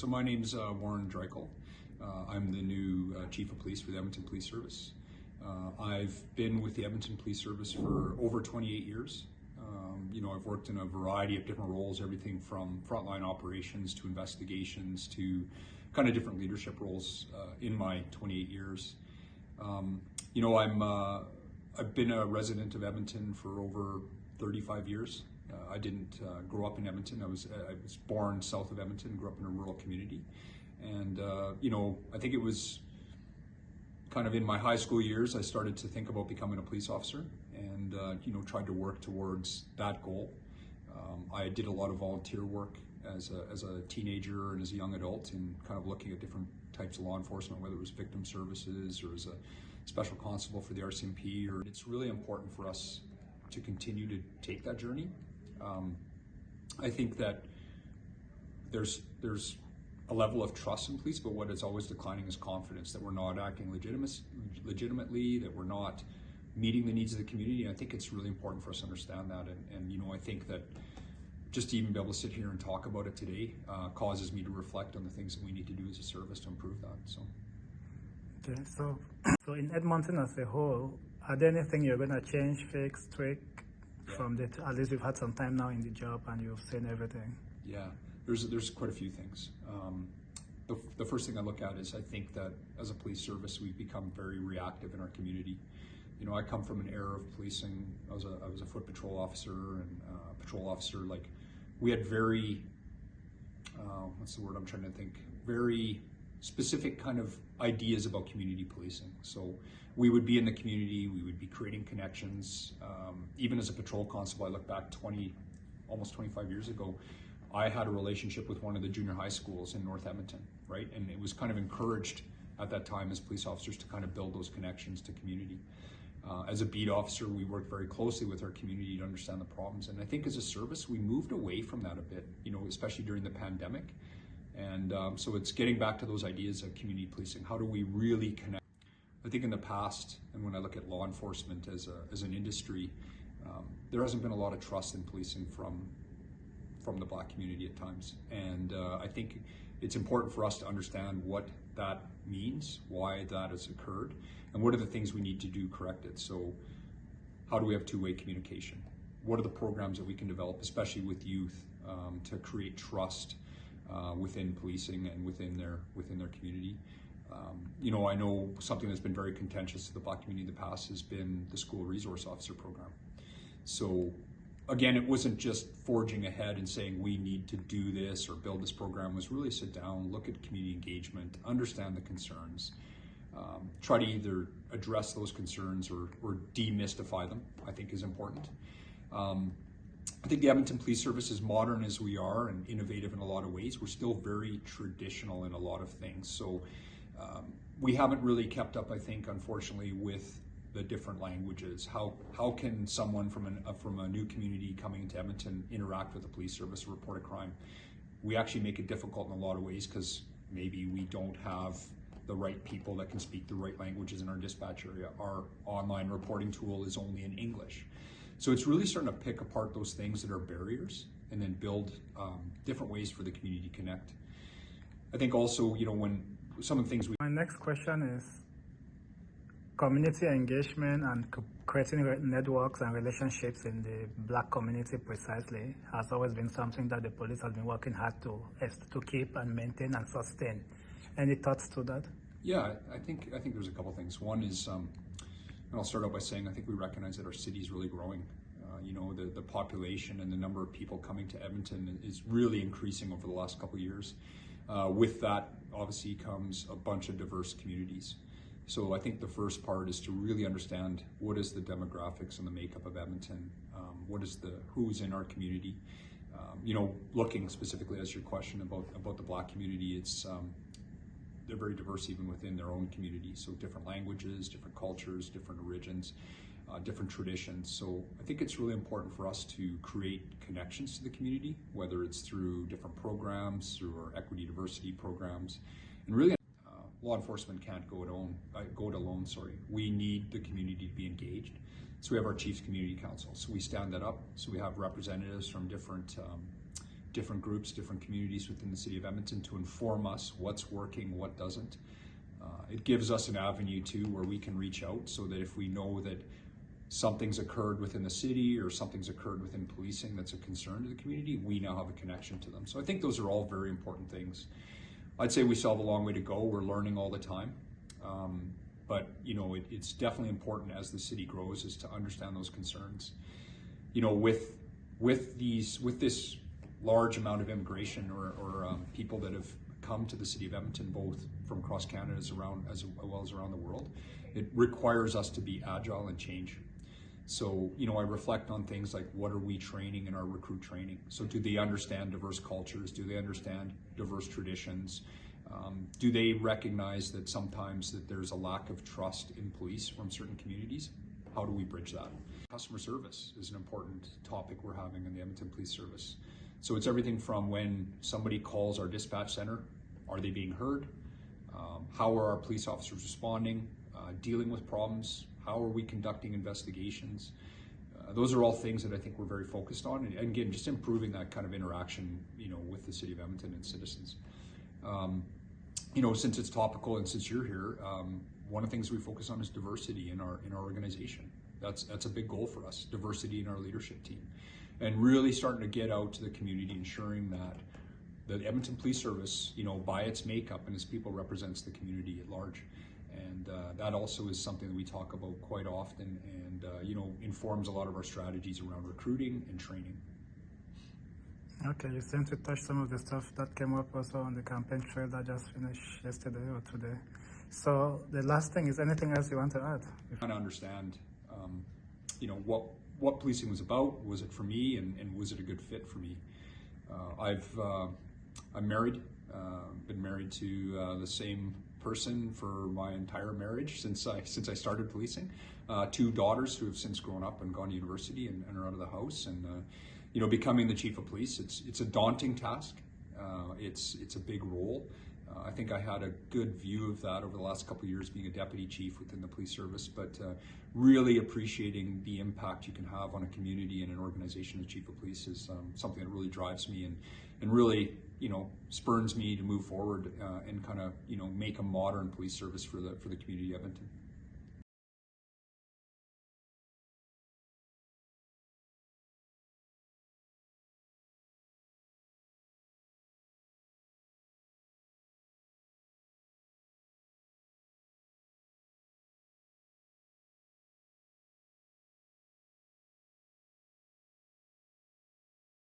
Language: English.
So my name's Warren Driechel. I'm the new Chief of Police for the Edmonton Police Service. I've been with the Edmonton Police Service for over 28 years. I've worked in a variety of different roles, everything from frontline operations to investigations to kind of different leadership roles in my 28 years. I've been a resident of Edmonton for over 35 years. I didn't grow up in Edmonton. I was born south of Edmonton, grew up in a rural community. And, I think it was kind of in my high school years, I started to think about becoming a police officer and, tried to work towards that goal. I did a lot of volunteer work as a teenager and as a young adult in kind of looking at different types of law enforcement, whether it was victim services or as a special constable for the RCMP. It's really important for us to continue to take that journey. I think that there's a level of trust in police, but what is always declining is confidence that we're not acting legitimately, that we're not meeting the needs of the community. And I think it's really important for us to understand that. And I think that just to even be able to sit here and talk about it today causes me to reflect on the things that we need to do as a service to improve that. Okay, so in Edmonton as a whole, are there anything you're going to change, fix, tweak from the, at least you've had some time now in the job and you've seen everything? Yeah, there's quite a few things. The first thing I look at is I think that as a police service, we've become very reactive in our community. I come from an era of policing. I was a foot patrol officer and patrol officer. Like, we had very, what's the word I'm trying to think? Very specific kind of ideas about community policing. So we would be in the community, we would be creating connections. Even as a patrol constable, I look back almost 25 years ago, I had a relationship with one of the junior high schools in North Edmonton, right? And it was kind of encouraged at that time as police officers to kind of build those connections to community. As a beat officer, we worked very closely with our community to understand the problems. And I think as a service, we moved away from that a bit, especially during the pandemic. And so it's getting back to those ideas of community policing. How do we really connect? I think in the past, and when I look at law enforcement as an industry, there hasn't been a lot of trust in policing from the Black community at times. And I think it's important for us to understand what that means, why that has occurred, and what are the things we need to do to correct it. So how do we have two-way communication? What are the programs that we can develop, especially with youth, to create trust within policing and within their community? I know something that's been very contentious to the Black community in the past has been the school resource officer program. So again, it wasn't just forging ahead and saying we need to do this or build this program. It was really sit down, look at community engagement, understand the concerns, try to either address those concerns or demystify them, I think is important. I think the Edmonton Police Service, as modern as we are and innovative in a lot of ways, we're still very traditional in a lot of things. So we haven't really kept up, I think, unfortunately, with the different languages. How can someone from a new community coming into Edmonton interact with the police service or report a crime? We actually make it difficult in a lot of ways because maybe we don't have the right people that can speak the right languages in our dispatch area. Our online reporting tool is only in English. So it's really starting to pick apart those things that are barriers and then build different ways for the community to connect. I think also, when some of the things My next question is, community engagement and creating networks and relationships in the Black community precisely has always been something that the police has been working hard to keep and maintain and sustain. Any thoughts to that? Yeah, I think there's a couple things. One is, and I'll start out by saying I think we recognize that our city is really growing. The population and the number of people coming to Edmonton is really increasing over the last couple of years. With that, obviously, comes a bunch of diverse communities. So I think the first part is to really understand what is the demographics and the makeup of Edmonton, who's in our community. Looking specifically as your question about the Black community, it's they're very diverse even within their own community. So different languages, different cultures, different origins, different traditions. So I think it's really important for us to create connections to the community, whether it's through different programs, through our equity diversity programs, and really law enforcement can't go it alone. We need the community to be engaged. So we have our Chiefs Community Council. So we stand that up. So we have representatives from different different groups, different communities within the city of Edmonton to inform us what's working, what doesn't. It gives us an avenue too where we can reach out so that if we know that something's occurred within the city or something's occurred within policing that's a concern to the community, we now have a connection to them. So I think those are all very important things. I'd say we still have a long way to go. We're learning all the time. But you know, it's definitely important as the city grows is to understand those concerns. You know, with this large amount of immigration or people that have come to the city of Edmonton, both from across Canada as well as around the world, it requires us to be agile and change. So, you know, I reflect on things like what are we training in our recruit training? So do they understand diverse cultures? Do they understand diverse traditions? Do they recognize that sometimes that there's a lack of trust in police from certain communities? How do we bridge that? Customer service is an important topic we're having in the Edmonton Police Service. So it's everything from when somebody calls our dispatch center, are they being heard? How are our police officers responding, dealing with problems? How are we conducting investigations? Those are all things that I think we're very focused on. And again, just improving that kind of interaction, you know, with the city of Edmonton and citizens. You know, since it's topical and since you're here, one of the things we focus on is diversity in our organization. That's a big goal for us, diversity in our leadership team. And really starting to get out to the community, ensuring that the Edmonton Police Service, you know, by its makeup and its people represents the community at large. And that also is something that we talk about quite often and, you know, informs a lot of our strategies around recruiting and training. Okay, you seem to touch some of the stuff that came up also on the campaign trail that just finished yesterday or today. So the last thing is anything else you want to add? Trying to understand, you know, what policing was about. Was it for me, and was it a good fit for me? I'm married. Been married to the same person for my entire marriage since I started policing. 2 daughters who have since grown up and gone to university and are out of the house. And you know, becoming the chief of police, it's a daunting task. It's a big role. I think I had a good view of that over the last couple of years being a deputy chief within the police service, but really appreciating the impact you can have on a community and an organization as chief of police is something that really drives me and really, you know, spurns me to move forward and kind of, you know, make a modern police service for the community of Edmonton.